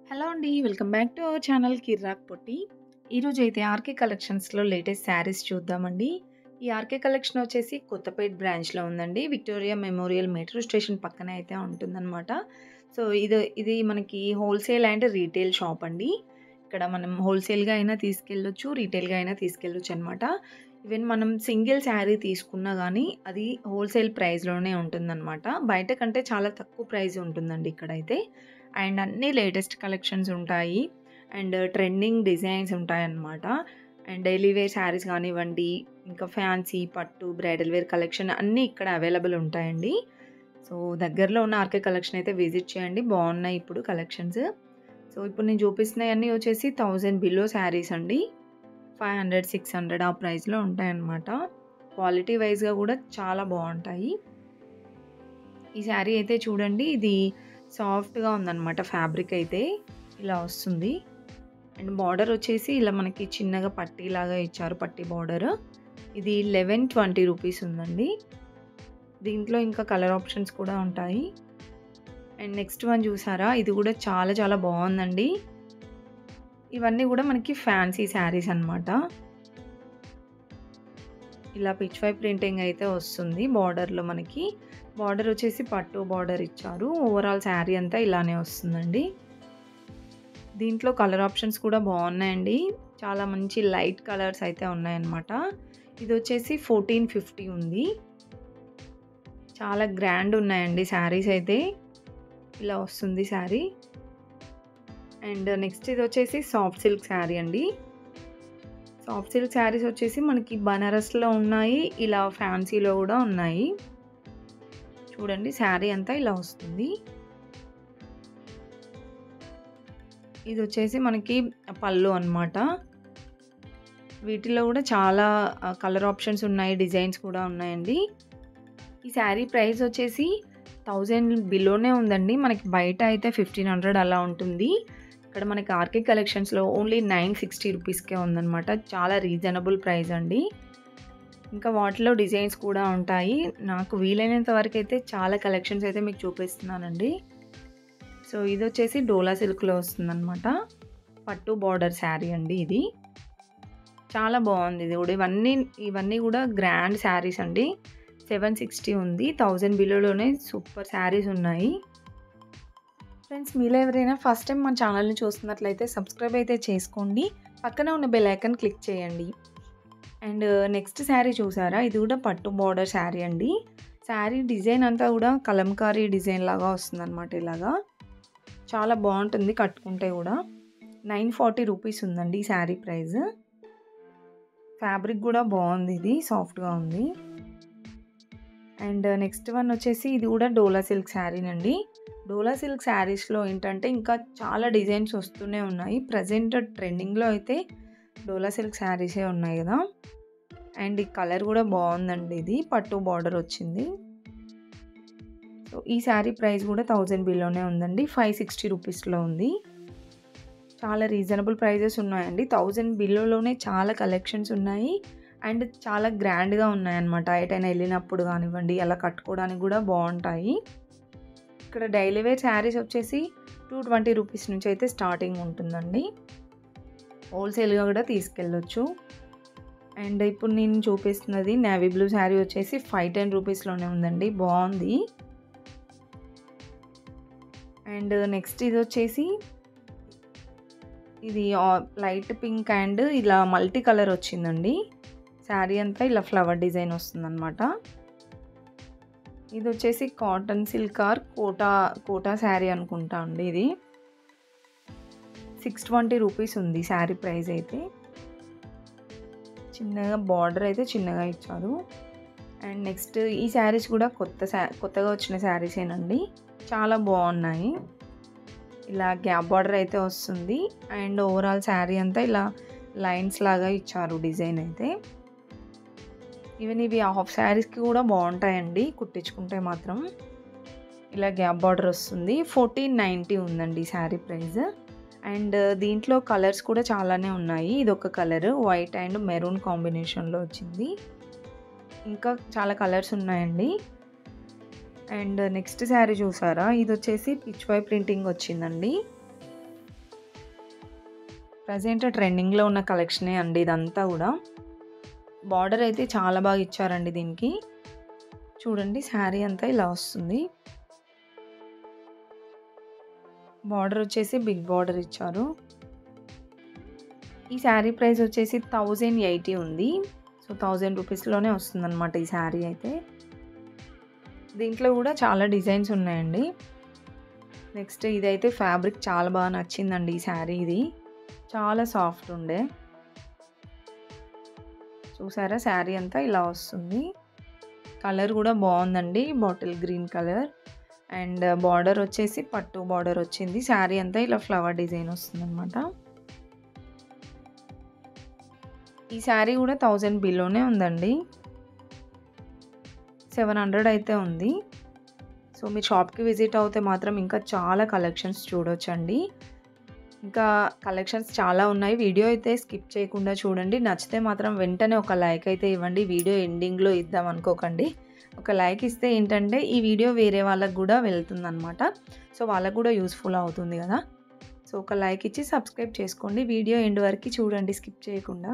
Hello అండి. Welcome back to our channel Kirrak Potti. ఈరోజైతే ఆర్‌కే కలెక్షన్స్‌లో లేటెస్ట్ శారీస్ చూద్దామండి. ఈ ఆర్‌కే కలెక్షన్ వచ్చేసి కొత్తపేట్ బ్రాంచ్‌లో ఉందండి. విక్టోరియా మెమోరియల్ మెట్రో స్టేషన్ పక్కన అయితే ఉంటుందనమాట. సో, ఇది మనకి హోల్‌సేల్ అండ్ రీటైల్ షాప్ అండి. ఇక్కడ మనం హోల్‌సేల్‌గా అయినా తీసుకెళ్ళొచ్చు, రీటైల్‌గా అయినా తీసుకెళ్ళొచ్చనమాట. ఈవెన్ మనం సింగిల్ శారీ తీసుకున్నా గానీ, అది హోల్‌సేల్ ప్రైస్‌లోనే ఉంటుందనమాట. బయట కంటే చాలా తక్కువ ప్రైస్ ఉంటుందండి ఇక్కడైతే. అండ్ అన్నీ లేటెస్ట్ కలెక్షన్స్ ఉంటాయి. అండ్ ట్రెండింగ్ డిజైన్స్ ఉంటాయన్నమాట. అండ్ డైలీ వేర్ శారీస్ కానివ్వండి, ఇంకా ఫ్యాన్సీ, పట్టు, బ్రైడల్ వేర్ కలెక్షన్ అన్నీ ఇక్కడ అవైలబుల్ ఉంటాయండి. సో, దగ్గరలో ఉన్న ఆర్‌కే కలెక్షన్ అయితే విజిట్ చేయండి. బాగున్నాయి ఇప్పుడు కలెక్షన్స్. సో, ఇప్పుడు నేను చూపిస్తున్నయన్నీ వచ్చేసి 1000 బిలో శారీస్ అండి. 500, 600 ఆ ప్రైస్‌లో ఉంటాయన్నమాట. క్వాలిటీ వైస్‌గా కూడా చాలా బావుంటాయి. ఈ శారీ అయితే చూడండి, ఇది సాఫ్ట్‌గా ఉందనమాట ఫ్యాబ్రిక్ అయితే. ఇలా వస్తుంది. అండ్ బార్డర్ వచ్చేసి ఇలా మనకి చిన్నగా పట్టీలాగా ఇచ్చారు. పట్టీ బార్డర్. ఇది 1120 రూపీస్ ఉందండి. దీంట్లో ఇంకా కలర్ ఆప్షన్స్ కూడా ఉంటాయి. అండ్ నెక్స్ట్ వన్ చూసారా? ఇది కూడా చాలా చాలా బావుందండి. ఇవన్నీ కూడా మనకి ఫ్యాన్సీ శారీస్ అన్నమాట. ఇలా పిచ్ వై ప్రింటింగ్ అయితే వస్తుంది బార్డర్‌లో మనకి. బార్డర్ వచ్చేసి పట్టు బార్డర్ ఇచ్చారు. ఓవరాల్ శారీ అంతా ఇలానే వస్తుందండి. దీంట్లో కలర్ ఆప్షన్స్ కూడా బాగున్నాయండి. చాలా మంచి లైట్ కలర్స్ అయితే ఉన్నాయన్నమాట. ఇదొచ్చేసి 1450 ఉంది. చాలా గ్రాండ్ ఉన్నాయండి శారీస్ అయితే. ఇలా వస్తుంది శారీ. అండ్ నెక్స్ట్ ఇదొచ్చేసి సాఫ్ట్ సిల్క్ శారీ అండి. సాఫ్ట్ సిల్క్ శారీస్ వచ్చేసి మనకి బనారస్‌లో ఉన్నాయి. ఇలా ఫ్యాన్సీలో కూడా ఉన్నాయి. చూడండి శారీ అంతా ఇలా వస్తుంది. ఇదొచ్చేసి మనకి పళ్ళు అన్నమాట. వీటిలో కూడా చాలా కలర్ ఆప్షన్స్ ఉన్నాయి. డిజైన్స్ కూడా ఉన్నాయండి. ఈ శారీ ప్రైస్ వచ్చేసి 1000 బిలోనే ఉందండి. మనకి బయట అయితే 1500 అలా ఉంటుంది. ఇక్కడ మనకి ఆర్‌కే కలెక్షన్స్‌లో ఓన్లీ 960 రూపీస్‌కే ఉందన్నమాట. చాలా రీజనబుల్ ప్రైస్ అండి. ఇంకా వాటిలో డిజైన్స్ కూడా ఉంటాయి. నాకు వీలైనంత వరకైతే చాలా కలెక్షన్స్ అయితే మీకు చూపిస్తున్నానండి. సో, ఇదొచ్చేసి డోలా సిల్క్‌లో వస్తుందన్నమాట. పట్టు బార్డర్ శారీ అండి ఇది. చాలా బాగుంది ఇది కూడా. ఇవన్నీ కూడా గ్రాండ్ శారీస్ అండి. 760 ఉంది. 1000 బిలోలోనే సూపర్ శారీస్ ఉన్నాయి. ఫ్రెండ్స్, మీలో ఎవరైనా ఫస్ట్ టైం మన ఛానల్‌ని చూస్తున్నట్లయితే సబ్స్క్రైబ్ అయితే చేసుకోండి. పక్కన ఉన్న బెల్ ఐకాన్ క్లిక్ చేయండి. అండ్ నెక్స్ట్ శారీ చూసారా? ఇది కూడా పట్టు బార్డర్ శారీ అండి. శారీ డిజైన్ అంతా కూడా కలంకారీ డిజైన్ లాగా వస్తుందన్నమాట ఇలాగా. చాలా బాగుంటుంది కట్టుకుంటే కూడా. 940 రూపీస్ ఉందండి ఈ శారీ ప్రైస్. ఫ్యాబ్రిక్ కూడా బాగుంది. ఇది సాఫ్ట్‌గా ఉంది. అండ్ నెక్స్ట్ వన్ వచ్చేసి ఇది కూడా డోలా సిల్క్ శారీనండి. డోలా సిల్క్ శారీస్‌లో ఏంటంటే ఇంకా చాలా డిజైన్స్ వస్తూనే ఉన్నాయి. ప్రెజెంట్ ట్రెండింగ్‌లో అయితే డోలా సిల్క్ శారీసే ఉన్నాయి కదా! అండ్ ఈ కలర్ కూడా బాగుందండి. ఇది పట్టు బార్డర్ వచ్చింది. సో, ఈ శారీ ప్రైస్ కూడా 1000 బిలోనే ఉందండి. 560 రూపీస్‌లో ఉంది. చాలా రీజనబుల్ ప్రైజెస్ ఉన్నాయండి. 1000 బిలోలోనే చాలా కలెక్షన్స్ ఉన్నాయి. అండ్ చాలా గ్రాండ్‌గా ఉన్నాయన్నమాట. ఎటైనా వెళ్ళినప్పుడు కానివ్వండి, అలా కట్టుకోవడానికి కూడా బాగుంటాయి. ఇక్కడ డైలీ వేర్ శారీస్ వచ్చేసి 220 రూపీస్ నుంచి అయితే స్టార్టింగ్ ఉంటుందండి. హోల్‌సేల్‌గా కూడా తీసుకెళ్ళొచ్చు. అండ్ ఇప్పుడు నేను చూపిస్తున్నది నేవీ బ్లూ శారీ వచ్చేసి 510 రూపీస్‌లోనే ఉందండి. బాగుంది. అండ్ నెక్స్ట్ ఇది వచ్చేసి ఇది లైట్ పింక్ అండ్ ఇలా మల్టీ కలర్ వచ్చిందండి. శారీ అంతా ఇలా ఫ్లవర్ డిజైన్ వస్తుందన్నమాట. ఇది వచ్చేసి cotton silk or Kota sari అనుకుంటా అండి ఇది. 620 రూపీస్ ఉంది శారీ ప్రైస్ అయితే. చిన్నగా బార్డర్ అయితే చిన్నగా ఇచ్చారు. అండ్ నెక్స్ట్ ఈ శారీస్ కూడా కొత్తగా వచ్చిన శారీసేనండి. చాలా బాగున్నాయి. ఇలా గ్యాప్ బార్డర్ అయితే వస్తుంది. అండ్ ఓవరాల్ శారీ అంతా ఇలా లైన్స్ లాగా ఇచ్చారు డిజైన్ అయితే. ఈవెన్ ఇవి హాఫ్ శారీస్‌కి కూడా బాగుంటాయండి కుట్టించుకుంటే మాత్రం. ఇలా గ్యాప్ బార్డర్ వస్తుంది. 1490 ఉందండి ఈ శారీ ప్రైస్. అండ్ దీంట్లో కలర్స్ కూడా చాలానే ఉన్నాయి. ఇదొక కలర్ వైట్ అండ్ మెరూన్ కాంబినేషన్‌లో వచ్చింది. ఇంకా చాలా కలర్స్ ఉన్నాయండి. అండ్ నెక్స్ట్ శారీ చూసారా? ఇదొచ్చేసి పిచ్ వై ప్రింటింగ్ వచ్చిందండి. ప్రెజెంట్ ట్రెండింగ్‌లో ఉన్న కలెక్షనే అండి ఇదంతా గూడా. బార్డర్ అయితే చాలా బాగా ఇచ్చారండి దీనికి. చూడండి శారీ అంతా ఇలా వస్తుంది. బార్డర్ వచ్చేసి బిగ్ బార్డర్ ఇచ్చారు. ఈ శారీ ప్రైస్ వచ్చేసి 1080 ఉంది. సో 1000 రూపీస్‌లోనే వస్తుందన్నమాట ఈ శారీ అయితే. దీంట్లో కూడా చాలా డిజైన్స్ ఉన్నాయండి. నెక్స్ట్ ఇదైతే ఫ్యాబ్రిక్ చాలా బాగా నచ్చిందండి ఈ శారీ ఇది. చాలా సాఫ్ట్ ఉండే. చూసారా శారీ అంతా ఇలా వస్తుంది. కలర్ కూడా బాగుందండి. Bottle green colour and border వచ్చేసి పట్టు బార్డర్ వచ్చింది. శారీ అంతా ఇలా ఫ్లవర్ డిజైన్ వస్తుందన్నమాట. ఈ శారీ కూడా 1000 బిలోనే ఉందండి. 700 అయితే ఉంది. సో మీరు షాప్కి విజిట్ అవుతే మాత్రం ఇంకా చాలా కలెక్షన్స్ చూడొచ్చండి. ఇంకా కలెక్షన్స్ చాలా ఉన్నాయి. వీడియో అయితే స్కిప్ చేయకుండా చూడండి. నచ్చితే మాత్రం వెంటనే ఒక లైక్ అయితే ఇవ్వండి. వీడియో ఎండింగ్లో ఇద్దాం అనుకోకండి. ఒక లైక్ ఇస్తే ఏంటంటే ఈ వీడియో వేరే వాళ్ళకు కూడా వెళ్తుందన్నమాట. సో వాళ్ళకు కూడా యూస్ఫుల్ అవుతుంది కదా. సో ఒక లైక్ ఇచ్చి సబ్స్క్రైబ్ చేసుకోండి. వీడియో ఎండ్ వరకు చూడండి స్కిప్ చేయకుండా.